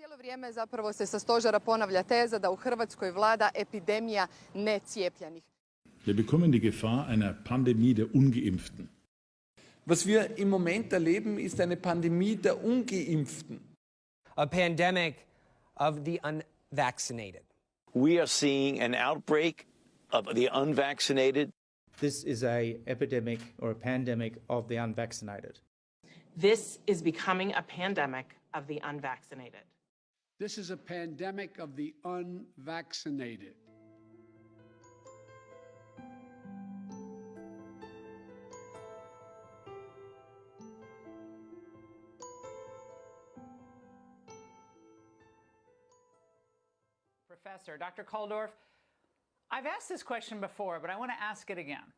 Cijelo vrijeme zapravo se sa stožera ponavlja teza da u Hrvatskoj vlada epidemija necijepljenih. Wir bekommen die Gefahr einer Pandemie der Ungeimpften. Was wir im Moment erleben, ist eine Pandemie der Ungeimpften. A pandemic of the unvaccinated. We are seeing an outbreak of the unvaccinated. This is an epidemic or a pandemic of the unvaccinated. This is becoming a pandemic of the unvaccinated. This is a pandemic of the unvaccinated. Professor, Dr. Kuldorf, I've asked this question before, but I want to ask it again.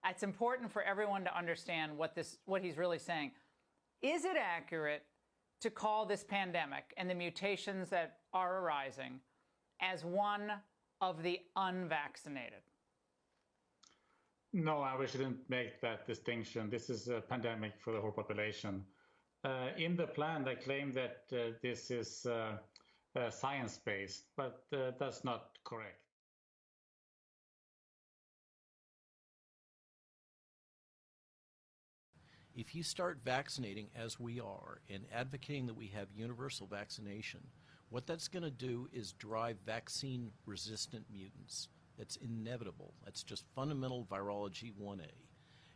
It's important for everyone to understand what he's really saying. Is it accurate to call this pandemic and the mutations that are arising as one of the unvaccinated? No, we shouldn't make that distinction. This is a pandemic for the whole population. In the plan, they claim that this is science-based, but that's not correct. If you start vaccinating as we are and advocating that we have universal vaccination, what that's going to do is drive vaccine-resistant mutants. That's inevitable. That's just fundamental virology 1A.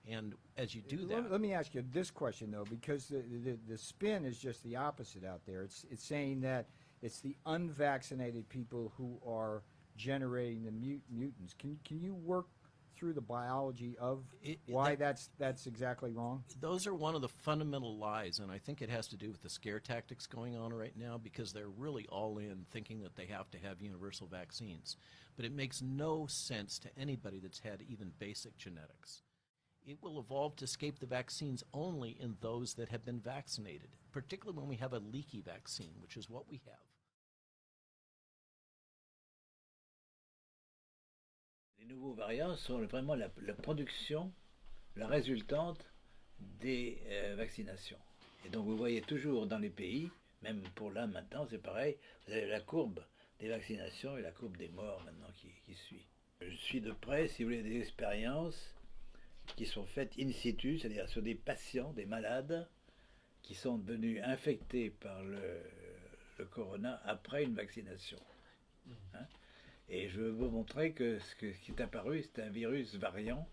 And as you do that... Let me ask you this question, though, because the spin is just the opposite out there. It's saying that it's the unvaccinated people who are generating the mutants. Can you work through the biology of why that's exactly wrong? Those are one of the fundamental lies, and I think it has to do with the scare tactics going on right now, because they're really all in thinking that they have to have universal vaccines. But it makes no sense to anybody that's had even basic genetics. It will evolve to escape the vaccines only in those that have been vaccinated, particularly when we have a leaky vaccine, which is what we have. Les nouveaux variants sont vraiment la production, la résultante des vaccinations. Et donc vous voyez toujours dans les pays, même pour là maintenant, c'est pareil, vous avez la courbe des vaccinations et la courbe des morts maintenant qui suit. Je suis de près, si vous voulez, des expériences qui sont faites in situ, c'est-à-dire sur des patients, des malades, qui sont devenus infectés par le corona après une vaccination. Hein? Et je veux vous montrer que ce qui est apparu, c'est un virus variant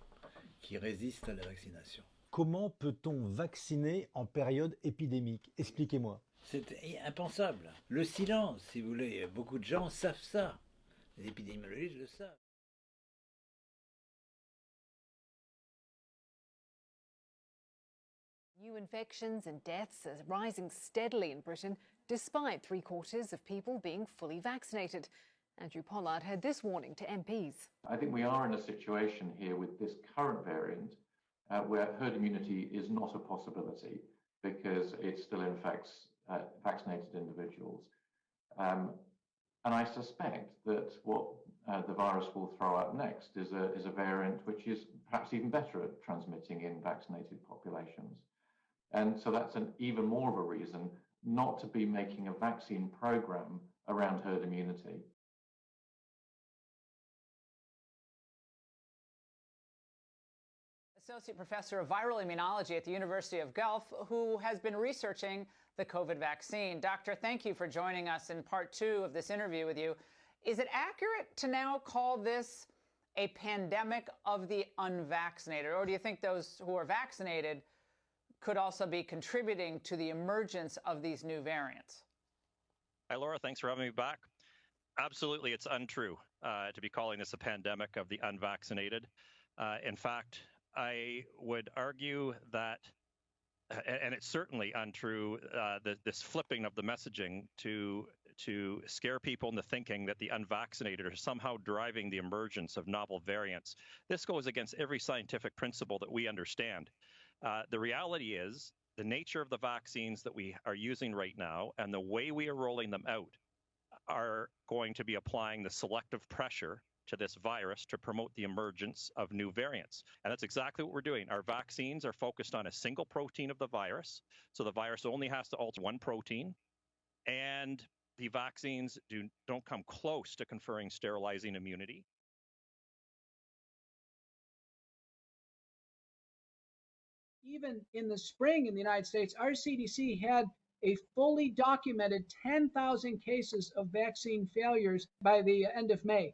qui résiste à la vaccination. Comment peut-on vacciner en période épidémique? Expliquez-moi. C'est impensable. Le silence, si vous voulez, beaucoup de gens savent ça. Les épidémiologistes le savent. New infections and deaths are rising steadily in Britain, despite 3/4 of people being fully vaccinated. Andrew Pollard had this warning to MPs. I think we are in a situation here with this current variant where herd immunity is not a possibility because it still infects vaccinated individuals. And I suspect that what the virus will throw up next is a variant which is perhaps even better at transmitting in vaccinated populations. And so that's an even more of a reason not to be making a vaccine program around herd immunity. Associate Professor of Viral Immunology at the University of Guelph, who has been researching the COVID vaccine. Doctor, thank you for joining us in part 2 of this interview with you. Is it accurate to now call this a pandemic of the unvaccinated, or do you think those who are vaccinated could also be contributing to the emergence of these new variants? Hi, Laura. Thanks for having me back. Absolutely, it's untrue to be calling this a pandemic of the unvaccinated. In fact, I would argue that, and it's certainly untrue, this flipping of the messaging to scare people into thinking that the unvaccinated are somehow driving the emergence of novel variants. This goes against every scientific principle that we understand. The reality is the nature of the vaccines that we are using right now and the way we are rolling them out are going to be applying the selective pressure to this virus to promote the emergence of new variants. And that's exactly what we're doing. Our vaccines are focused on a single protein of the virus. So the virus only has to alter one protein. And The vaccines don't come close to conferring sterilizing immunity. Even in the spring in the United States, our CDC had a fully documented 10,000 cases of vaccine failures by the end of May.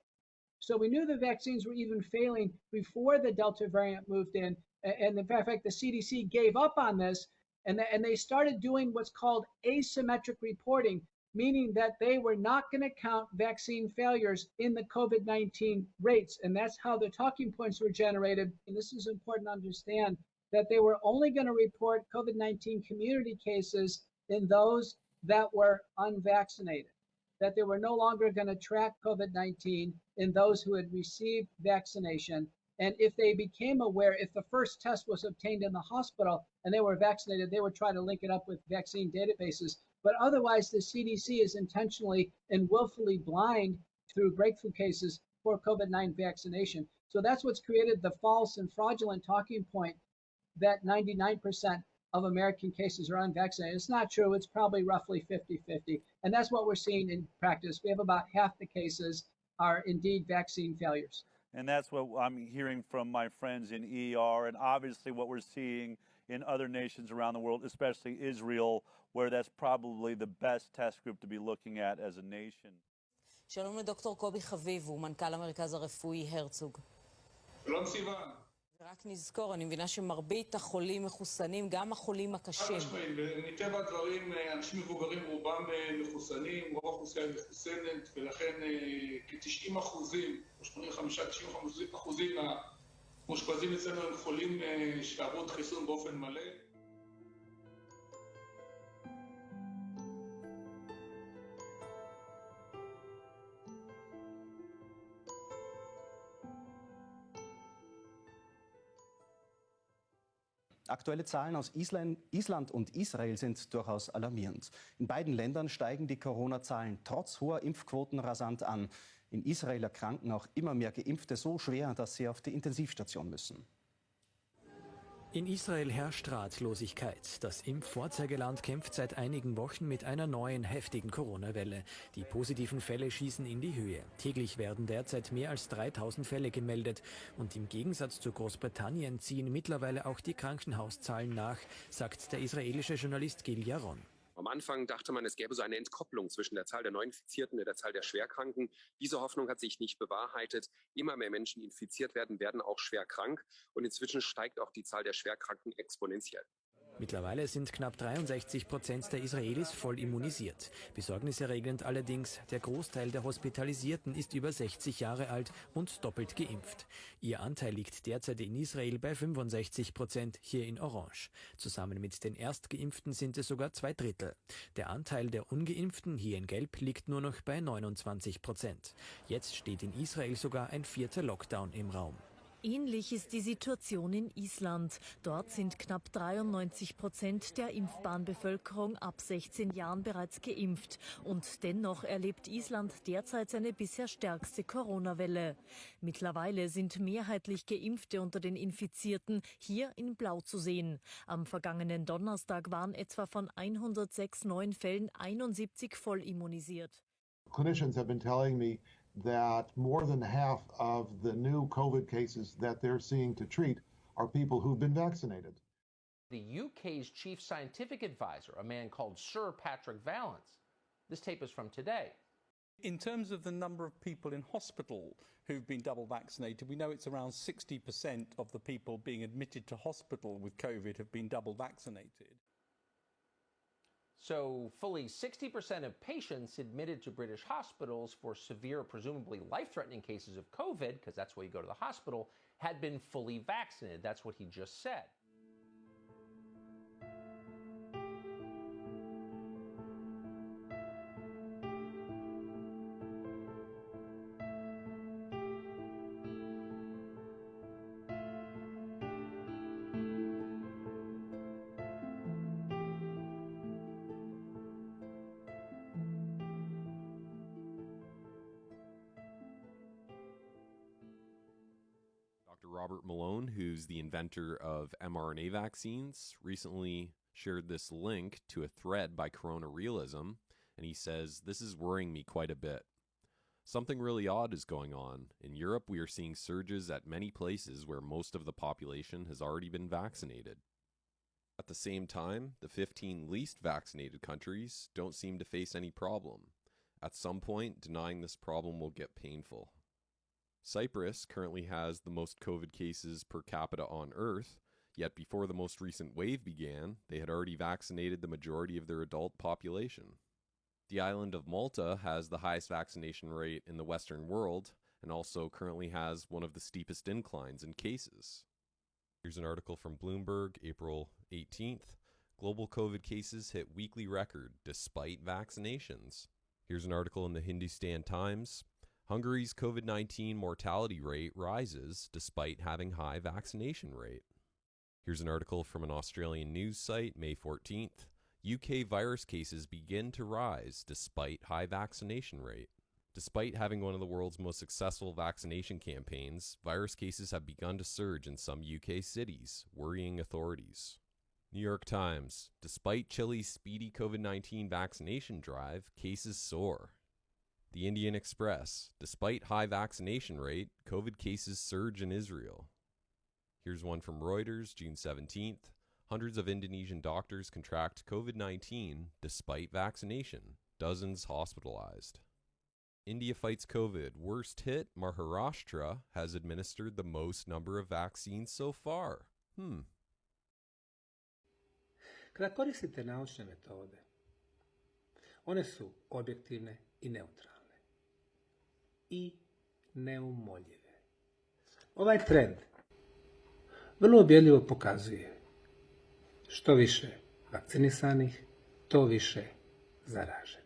So we knew the vaccines were even failing before the Delta variant moved in. And in fact, the CDC gave up on this and they started doing what's called asymmetric reporting, meaning that they were not going to count vaccine failures in the COVID-19 rates. And that's how the talking points were generated. And this is important to understand, that they were only going to report COVID-19 community cases in those that were unvaccinated, that they were no longer going to track COVID-19 in those who had received vaccination. And if they became aware, if the first test was obtained in the hospital and they were vaccinated, they would try to link it up with vaccine databases. But otherwise, the CDC is intentionally and willfully blind through breakthrough cases for COVID-19 vaccination. So that's what's created the false and fraudulent talking point that 99% of American cases are unvaccinated. It's not true. It's probably roughly 50-50. And that's what we're seeing in practice. We have about half the cases are indeed vaccine failures. And that's what I'm hearing from my friends in ER, and obviously what we're seeing in other nations around the world, especially Israel, where that's probably the best test group to be looking at as a nation. שלום לדוקטור קובי חביב, הוא מנכ"ל המרכז הרפואי הרצוג. שלום סיוון. רק נזכור, אני מבינה שמרבית החולים מחוסנים, גם החולים הקשים. מטבע הדברים, אנשים מבוגרים רובם מחוסנים, רוב האוכלוסייה מחוסנת, ולכן כ-90%, או 85-90% מהמאושפזים אצלנו הם חולים שעברו את חיסון באופן מלא. Aktuelle Zahlen aus Island und Israel sind durchaus alarmierend. In beiden Ländern steigen die Corona-Zahlen trotz hoher Impfquoten rasant an. In Israel erkranken auch immer mehr Geimpfte so schwer, dass sie auf die Intensivstation müssen. In Israel herrscht Ratlosigkeit. Das Impfvorzeigeland kämpft seit einigen Wochen mit einer neuen heftigen Corona-Welle. Die positiven Fälle schießen in die Höhe. Täglich werden derzeit mehr als 3000 Fälle gemeldet. Und im Gegensatz zu Großbritannien ziehen mittlerweile auch die Krankenhauszahlen nach, sagt der israelische Journalist Gil Yaron. Am Anfang dachte man, es gäbe so eine Entkopplung zwischen der Zahl der Neuinfizierten und der Zahl der Schwerkranken. Diese Hoffnung hat sich nicht bewahrheitet. Immer mehr Menschen, die infiziert werden, werden auch schwer krank. Und inzwischen steigt auch die Zahl der Schwerkranken exponentiell. Mittlerweile sind knapp 63% der Israelis voll immunisiert. Besorgniserregend allerdings, der Großteil der Hospitalisierten ist über 60 Jahre alt und doppelt geimpft. Ihr Anteil liegt derzeit in Israel bei 65%, hier in Orange. Zusammen mit den Erstgeimpften sind es sogar 2/3. Der Anteil der Ungeimpften, hier in Gelb, liegt nur noch bei 29%. Jetzt steht in Israel sogar ein 4. Lockdown im Raum. Ähnlich ist die Situation in Island. Dort sind knapp 93% der impfbaren Bevölkerung ab 16 Jahren bereits geimpft. Und dennoch erlebt Island derzeit seine bisher stärkste Corona-Welle. Mittlerweile sind mehrheitlich Geimpfte unter den Infizierten hier in Blau zu sehen. Am vergangenen Donnerstag waren etwa von 106 neuen Fällen 71 voll immunisiert. Clinicians have been telling me that more than half of the new COVID cases that they're seeing to treat are people who've been vaccinated. The UK's chief scientific advisor, a man called Sir Patrick Vallance. This tape is from today. In terms of the number of people in hospital who've been double vaccinated, we know it's around 60% of the people being admitted to hospital with COVID have been double vaccinated. So fully 60% of patients admitted to British hospitals for severe, presumably life-threatening cases of COVID, because that's where you go to the hospital, had been fully vaccinated. That's what he just said. Robert Malone, who's the inventor of mRNA vaccines, recently shared this link to a thread by Corona Realism. and he says, "This is worrying me quite a bit. Something really odd is going on. In Europe, we are seeing surges at many places where most of the population has already been vaccinated. At the same time, the 15 least vaccinated countries don't seem to face any problem. At some point, denying this problem will get painful. Cyprus currently has the most COVID cases per capita on Earth, yet before the most recent wave began, they had already vaccinated the majority of their adult population. The island of Malta has the highest vaccination rate in the Western world and also currently has one of the steepest inclines in cases." Here's an article from Bloomberg, April 18th. Global COVID cases hit weekly record despite vaccinations. Here's an article in the Hindustan Times. Hungary's COVID-19 mortality rate rises despite having high vaccination rate. Here's an article from an Australian news site, May 14th. UK virus cases begin to rise despite high vaccination rate. Despite having one of the world's most successful vaccination campaigns, virus cases have begun to surge in some UK cities, worrying authorities. New York Times. Despite Chile's speedy COVID-19 vaccination drive, cases soar. The Indian Express. Despite high vaccination rate, COVID cases surge in Israel. Here's one from Reuters, June 17th. Hundreds of Indonesian doctors contract COVID-19 despite vaccination. Dozens hospitalized. India fights COVID. Worst hit, Maharashtra has administered the most number of vaccines so far. Kada koristite naučne metode, one su objektivne i neutralne i neumoljive. Ovaj trend vrlo ubjedljivo pokazuje što više vakcinisanih, to više zaraženih.